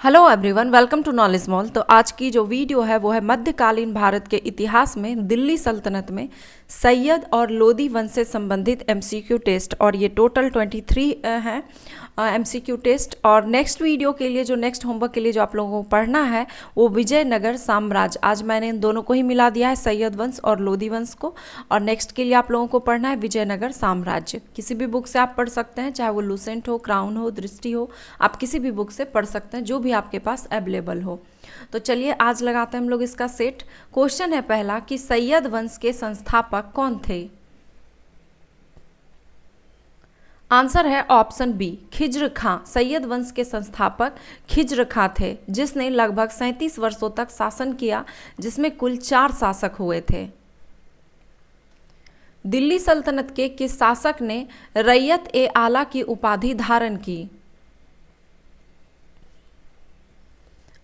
Hello everyone, welcome to knowledge mall. तो आज की जो वीडियो है वो है मध्यकालीन भारत के इतिहास में दिल्ली सल्तनत में सैयद और लोदी वंश से संबंधित एमसीक्यू टेस्ट, और ये टोटल 23 हैं एमसीक्यू टेस्ट। और नेक्स्ट वीडियो के लिए, जो नेक्स्ट होमवर्क के लिए जो आप लोगों को पढ़ना है वो विजयनगर साम्राज्य। आज मैंने इन दोनों को ही मिला दिया है, सैयद वंश और लोदी वंश को। और नेक्स्ट के लिए आप लोगों को पढ़ना है विजयनगर साम्राज्य। किसी भी बुक से आप पढ़ सकते हैं, चाहे वो लूसेंट हो, क्राउन हो, दृष्टि हो, आप किसी भी बुक से पढ़ सकते हैं जो भी आपके पास अवेलेबल हो। तो चलिए आज लगाते हैं हम लोग इसका सेट। क्वेश्चन है पहला कि सैयद वंश के संस्थापक कौन थे। आंसर है ऑप्शन बी, खिज्र खां। सैयद वंश के संस्थापक खिज्र खां थे, जिसने लगभग 37 वर्षों तक शासन किया, जिसमें कुल 4 शासक हुए थे। दिल्ली सल्तनत के किस शासक ने रैयत ए आला की उपाधि धारण की।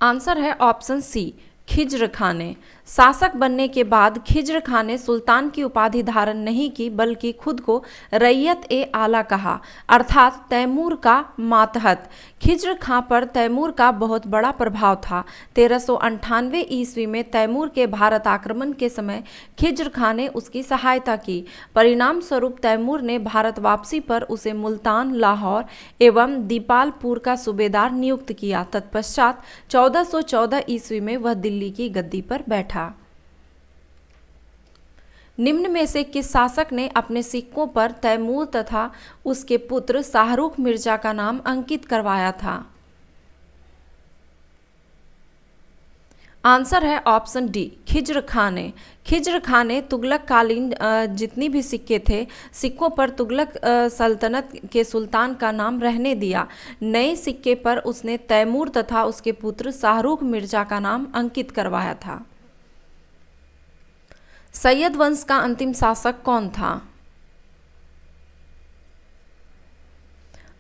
आंसर है ऑप्शन सी, खिज्र खां ने। शासक बनने के बाद खिज्र खां ने सुल्तान की उपाधि धारण नहीं की, बल्कि खुद को रैयत ए आला कहा, अर्थात तैमूर का मातहत। खिज्र खां पर तैमूर का बहुत बड़ा प्रभाव था। 1398 ईस्वी में तैमूर के भारत आक्रमण के समय खिज्र खां ने उसकी सहायता की। परिणाम स्वरूप तैमूर ने भारत वापसी पर उसे मुल्तान, लाहौर एवं दीपालपुर का सूबेदार नियुक्त किया। तत्पश्चात 1414 ईस्वी में वह दिल्ली की गद्दी पर बैठा। निम्न में से किस शासक ने अपने सिक्कों पर तैमूर तथा उसके पुत्र शाहरुख मिर्जा का नाम अंकित करवाया था। आंसर है ऑप्शन डी, खिज्र खां ने। खिज्र खां ने तुगलक कालीन जितनी भी सिक्के थे, सिक्कों पर तुगलक सल्तनत के सुल्तान का नाम रहने दिया। नए सिक्के पर उसने तैमूर तथा उसके पुत्र शाहरुख मिर्जा का नाम अंकित करवाया था। सैयद वंश का अंतिम शासक कौन था।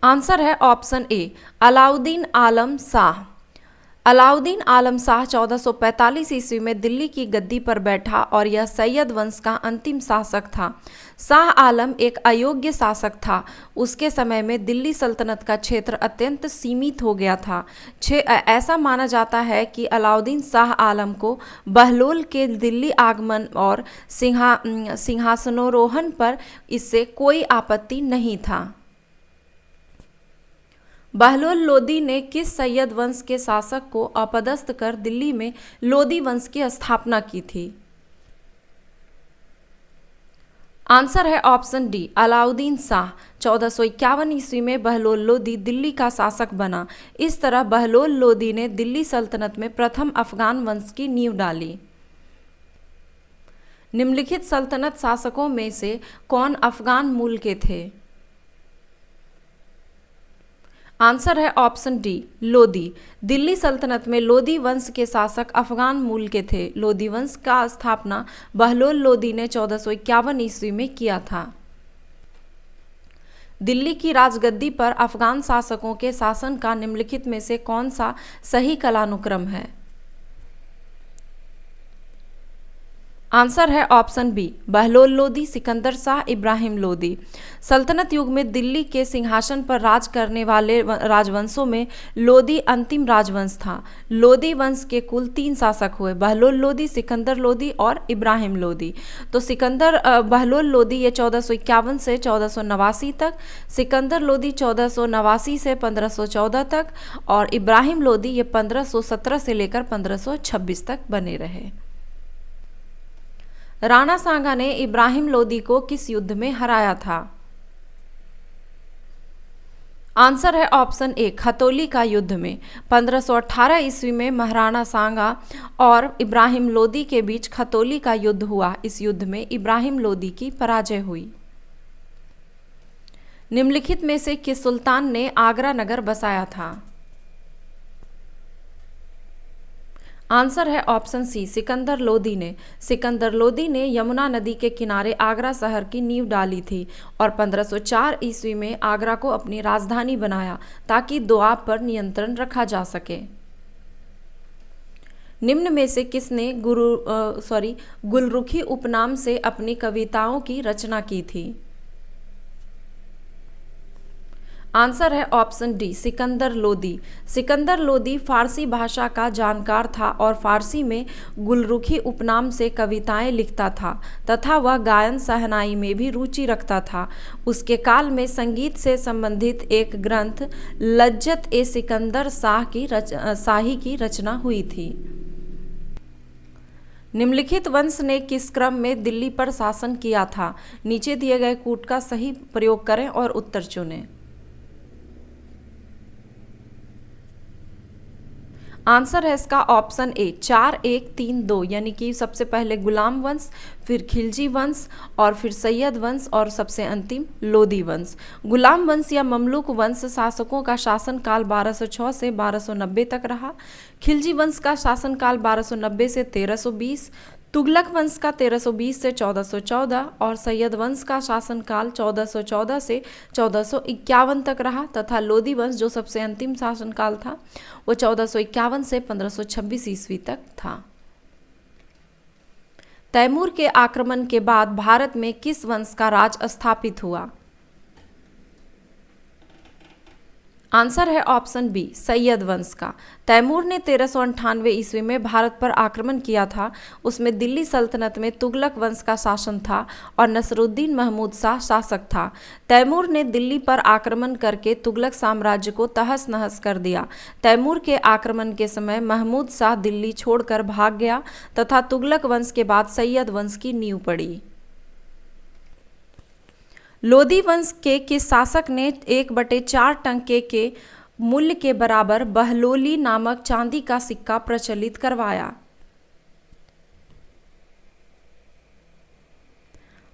आंसर है ऑप्शन ए, अलाउद्दीन आलम शाह। अलाउद्दीन आलम शाह 1445 ईस्वी में दिल्ली की गद्दी पर बैठा और यह सैयद वंश का अंतिम शासक था। शाह आलम एक अयोग्य शासक था। उसके समय में दिल्ली सल्तनत का क्षेत्र अत्यंत सीमित हो गया था। ऐसा माना जाता है कि अलाउद्दीन शाह आलम को बहलोल के दिल्ली आगमन और सिंहासनोरोहण पर इससे कोई आपत्ति नहीं था। बहलोल लोदी ने किस सैयद वंश के शासक को अपदस्थ कर दिल्ली में लोदी वंश की स्थापना की थी। आंसर है ऑप्शन डी, अलाउद्दीन शाह। 1451 ईस्वी में बहलोल लोदी दिल्ली का शासक बना। इस तरह बहलोल लोदी ने दिल्ली सल्तनत में प्रथम अफगान वंश की नींव डाली। निम्नलिखित सल्तनत शासकों में से कौन अफगान मूल के थे। आंसर है ऑप्शन डी, लोदी। दिल्ली सल्तनत में लोदी वंश के शासक अफगान मूल के थे। लोदी वंश का स्थापना बहलोल लोदी ने 1451 ईस्वी में किया था। दिल्ली की राजगद्दी पर अफगान शासकों के शासन का निम्नलिखित में से कौन सा सही कालानुक्रम है। आंसर है ऑप्शन बी, बहलोल लोदी, सिकंदर शाह, इब्राहिम लोदी। सल्तनत युग में दिल्ली के सिंहासन पर राज करने वाले राजवंशों में लोदी अंतिम राजवंश था। लोदी वंश के कुल 3 शासक हुए, बहलोल लोदी, सिकंदर लोदी और इब्राहिम लोदी। तो बहलोल लोदी ये 1451 से 1489 तक, सिकंदर लोदी 1489 से 1514 तक, और इब्राहिम लोदी ये 1517 से लेकर 1526 तक बने रहे। राणा सांगा ने इब्राहिम लोदी को किस युद्ध में हराया था। आंसर है ऑप्शन ए, खतौली का युद्ध में। 1518 ईस्वी में महाराणा सांगा और इब्राहिम लोदी के बीच खतौली का युद्ध हुआ। इस युद्ध में इब्राहिम लोदी की पराजय हुई। निम्नलिखित में से किस सुल्तान ने आगरा नगर बसाया था। आंसर है ऑप्शन सी, सिकंदर लोदी ने। सिकंदर लोदी ने यमुना नदी के किनारे आगरा शहर की नींव डाली थी और 1504 ईस्वी में आगरा को अपनी राजधानी बनाया, ताकि दोआब पर नियंत्रण रखा जा सके। निम्न में से किसने गुलरुखी उपनाम से अपनी कविताओं की रचना की थी। आंसर है ऑप्शन डी, सिकंदर लोदी। सिकंदर लोदी फारसी भाषा का जानकार था और फारसी में गुलरुखी उपनाम से कविताएं लिखता था तथा वह गायन शहनाई में भी रुचि रखता था। उसके काल में संगीत से संबंधित एक ग्रंथ लज्जत ए सिकंदर शाही की रचना हुई थी। निम्नलिखित वंश ने किस क्रम में दिल्ली पर शासन किया था? नीचे दिए गए कूट का सही प्रयोग करें और उत्तर चुनें। आंसर है इसका ऑप्शन ए, 4-1-3-2, यानी कि सबसे पहले गुलाम वंश, फिर खिलजी वंश और फिर सैयद वंश और सबसे अंतिम लोदी वंश। गुलाम वंश या ममलूक वंश शासकों का शासनकाल 1206 से 1290 तक रहा। खिलजी वंश का शासनकाल 1290 से 1320, तुगलक वंश का 1320 से 1414 और सैयद वंश का शासनकाल 1414 से 1451 तक रहा तथा लोदी वंश जो सबसे अंतिम शासनकाल था वो 1451 से 1526 ईस्वी तक था। तैमूर के आक्रमण के बाद भारत में किस वंश का राज स्थापित हुआ? आंसर है ऑप्शन बी, सैयद वंश का। तैमूर ने 1398 ईस्वी में भारत पर आक्रमण किया था। उसमें दिल्ली सल्तनत में तुगलक वंश का शासन था और नसरुद्दीन महमूद शाह शासक था। तैमूर ने दिल्ली पर आक्रमण करके तुगलक साम्राज्य को तहस नहस कर दिया। तैमूर के आक्रमण के समय महमूद शाह दिल्ली छोड़कर भाग गया तथा तुगलक वंश के बाद सैयद वंश की नींव पड़ी। लोदी वंश के किस शासक ने 1/4 टंके के मूल्य के बराबर बहलोली नामक चांदी का सिक्का प्रचलित करवाया?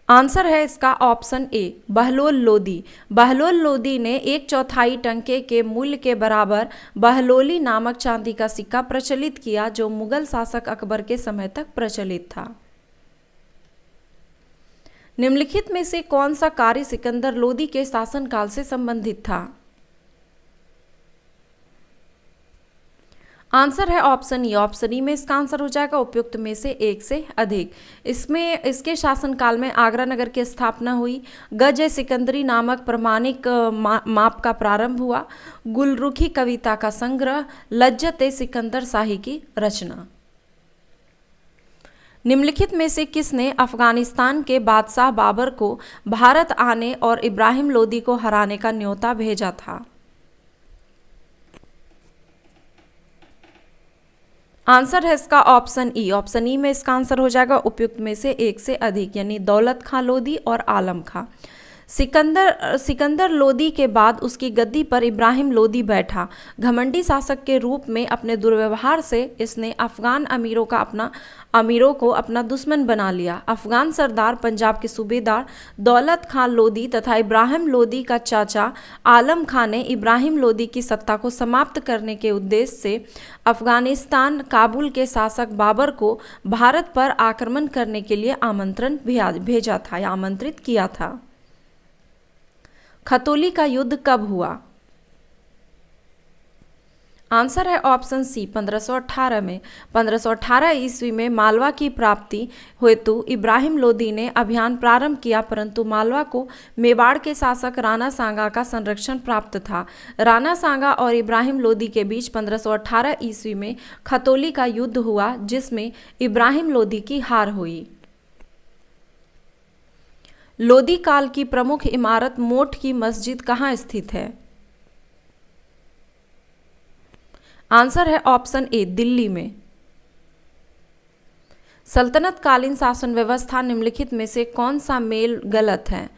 आंसर है इसका ऑप्शन ए, बहलोल लोदी। बहलोल लोदी ने 1/4 टंके के मूल्य के बराबर बहलोली नामक चांदी का सिक्का प्रचलित किया जो मुगल शासक अकबर के समय तक प्रचलित था। निम्नलिखित में से कौन सा कार्य सिकंदर लोदी के शासनकाल से संबंधित था? आंसर है ऑप्शन ई। ऑप्शन ई में इसका आंसर हो जाएगा उपयुक्त में से एक से अधिक। इसमें इसके शासनकाल में आगरा नगर की स्थापना हुई, गज सिकंदरी नामक प्रमाणिक माप का प्रारंभ हुआ, गुलरुखी कविता का संग्रह, लज्जत ए सिकंदर शाही की रचना। निम्नलिखित में से किसने अफगानिस्तान के बादशाह बाबर को भारत आने और इब्राहिम लोदी को हराने का न्योता भेजा था? आंसर है इसका ऑप्शन ई। ऑप्शन ई में इसका आंसर हो जाएगा उपयुक्त में से एक से अधिक, यानी दौलत खां लोदी और आलम खां। सिकंदर लोदी के बाद उसकी गद्दी पर इब्राहिम लोदी बैठा। घमंडी शासक के रूप में अपने दुर्व्यवहार से इसने अफगान अमीरों को अपना दुश्मन बना लिया। अफगान सरदार पंजाब के सूबेदार दौलत खां लोदी तथा इब्राहिम लोदी का चाचा आलम खां ने इब्राहिम लोदी की सत्ता को समाप्त करने के उद्देश्य से अफगानिस्तान काबुल के शासक बाबर को भारत पर आक्रमण करने के लिए भेजा था या आमंत्रित किया था। खतौली का युद्ध कब हुआ? आंसर है ऑप्शन सी, 1518 में। 1518 ईस्वी में मालवा की प्राप्ति हेतु इब्राहिम लोदी ने अभियान प्रारंभ किया, परंतु मालवा को मेवाड़ के शासक राणा सांगा का संरक्षण प्राप्त था। राणा सांगा और इब्राहिम लोदी के बीच 1518 ईस्वी में खतौली का युद्ध हुआ जिसमें इब्राहिम लोदी की हार हुई। लोदी काल की प्रमुख इमारत मोठ की मस्जिद कहाँ स्थित है? आंसर है ऑप्शन ए, दिल्ली में। सल्तनत कालीन शासन व्यवस्था निम्नलिखित में से कौन सा मेल गलत है?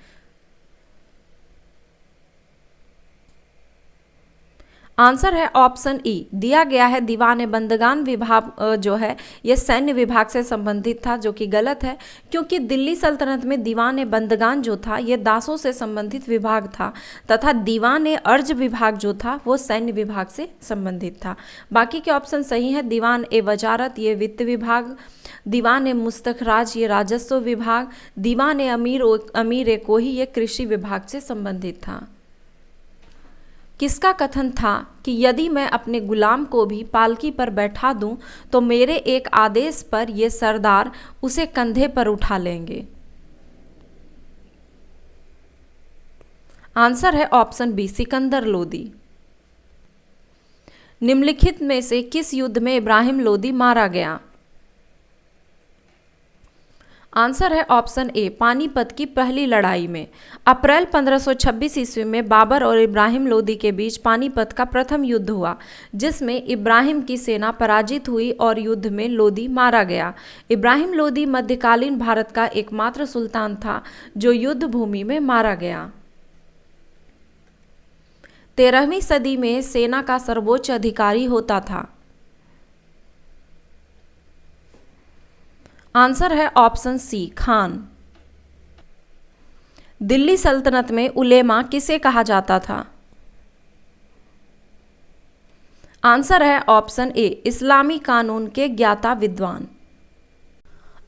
आंसर है ऑप्शन ई। दिया गया है दीवान बंदगान विभाग जो है यह सैन्य विभाग से संबंधित था, जो कि गलत है क्योंकि दिल्ली सल्तनत में दीवान बंदगान जो था यह दासों से संबंधित विभाग था तथा दीवान अर्ज विभाग जो था वो सैन्य विभाग से संबंधित था। बाकी के ऑप्शन सही है। दीवान वजारत ये वित्त विभाग, दीवान मुस्तखराज ये राजस्व विभाग, दीवान अमीर कोही ये कृषि विभाग से संबंधित था। किसका कथन था कि यदि मैं अपने गुलाम को भी पालकी पर बैठा दूं तो मेरे एक आदेश पर ये सरदार उसे कंधे पर उठा लेंगे? आंसर है ऑप्शन बी सिकंदर लोदी। निम्नलिखित में से किस युद्ध में इब्राहिम लोदी मारा गया? आंसर है ऑप्शन ए पानीपत की पहली लड़ाई में। अप्रैल 1526 ईस्वी में बाबर और इब्राहिम लोदी के बीच पानीपत का प्रथम युद्ध हुआ, जिसमें इब्राहिम की सेना पराजित हुई और युद्ध में लोदी मारा गया। इब्राहिम लोदी मध्यकालीन भारत का एकमात्र सुल्तान था जो युद्ध भूमि में मारा गया। 13वीं सदी में सेना का सर्वोच्च अधिकारी होता था। आंसर है ऑप्शन सी खान। दिल्ली सल्तनत में उलेमा किसे कहा जाता था? आंसर है ऑप्शन ए इस्लामी कानून के ज्ञाता विद्वान।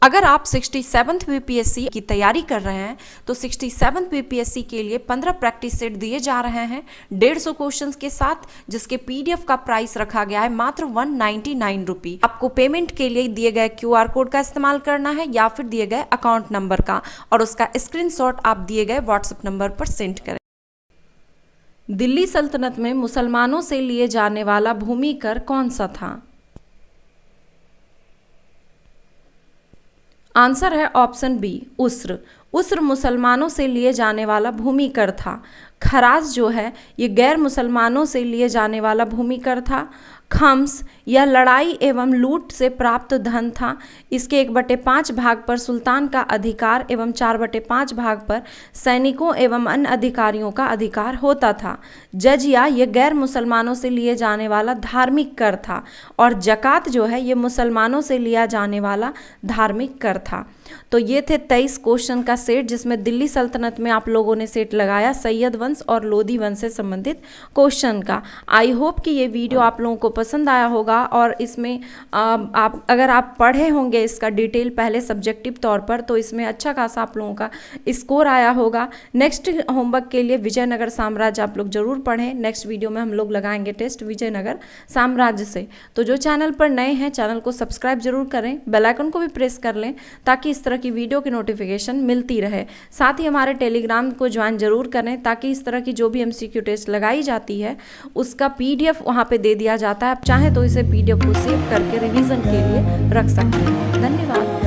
अगर आप 67th बीपीएससी की तैयारी कर रहे हैं तो 67th बीपीएससी के लिए 15 प्रैक्टिस सेट दिए जा रहे हैं 150 क्वेश्चंस के साथ, जिसके पीडीएफ का प्राइस रखा गया है मात्र 199 रुपये। आपको पेमेंट के लिए दिए गए क्यूआर कोड का इस्तेमाल करना है या फिर दिए गए अकाउंट नंबर का, और उसका स्क्रीनशॉट आप दिए गए व्हाट्सएप नंबर पर सेंड करें। दिल्ली सल्तनत में मुसलमानों से लिए जाने वाला भूमि कर कौन सा था? आंसर है ऑप्शन बी उस्र। उस्र मुसलमानों से लिए जाने वाला भूमि कर था। खराज जो है ये गैर मुसलमानों से लिए जाने वाला भूमि कर था। खम्स यह लड़ाई एवं लूट से प्राप्त धन था। इसके 1/5 भाग पर सुल्तान का अधिकार एवं 4/5 भाग पर सैनिकों एवं अन्य अधिकारियों का अधिकार होता था। जजिया ये गैर मुसलमानों से लिए जाने वाला धार्मिक कर था, और जकात जो है ये मुसलमानों से लिया जाने वाला धार्मिक कर था। तो ये थे 23 क्वेश्चन का सेट, जिसमें दिल्ली सल्तनत में आप लोगों ने सेट लगाया सैयद वंश और लोदी वंश से संबंधित क्वेश्चन का। आई होप कि ये वीडियो आप लोगों को पसंद आया होगा, और इसमें अगर आप पढ़े होंगे इसका डिटेल पहले सब्जेक्टिव तौर पर, तो इसमें अच्छा खासा आप लोगों का स्कोर आया होगा। नेक्स्ट होमवर्क के लिए विजयनगर साम्राज्य आप लोग जरूर पढ़ें। नेक्स्ट वीडियो में हम लोग लगाएंगे टेस्ट विजयनगर साम्राज्य से। तो जो चैनल पर नए हैं चैनल को सब्सक्राइब जरूर करें, बेल आइकन को भी प्रेस कर लें ताकि इस तरह की वीडियो की नोटिफिकेशन मिलती रहे। साथ ही हमारे टेलीग्राम को ज्वाइन जरूर करें ताकि इस तरह की जो भी एमसीक्यू टेस्ट लगाई जाती है उसका पीडीएफ वहाँ पे दे दिया जाता है। आप चाहें तो इसे पीडीएफ को सेव करके रिवीजन के लिए रख सकते हैं। धन्यवाद।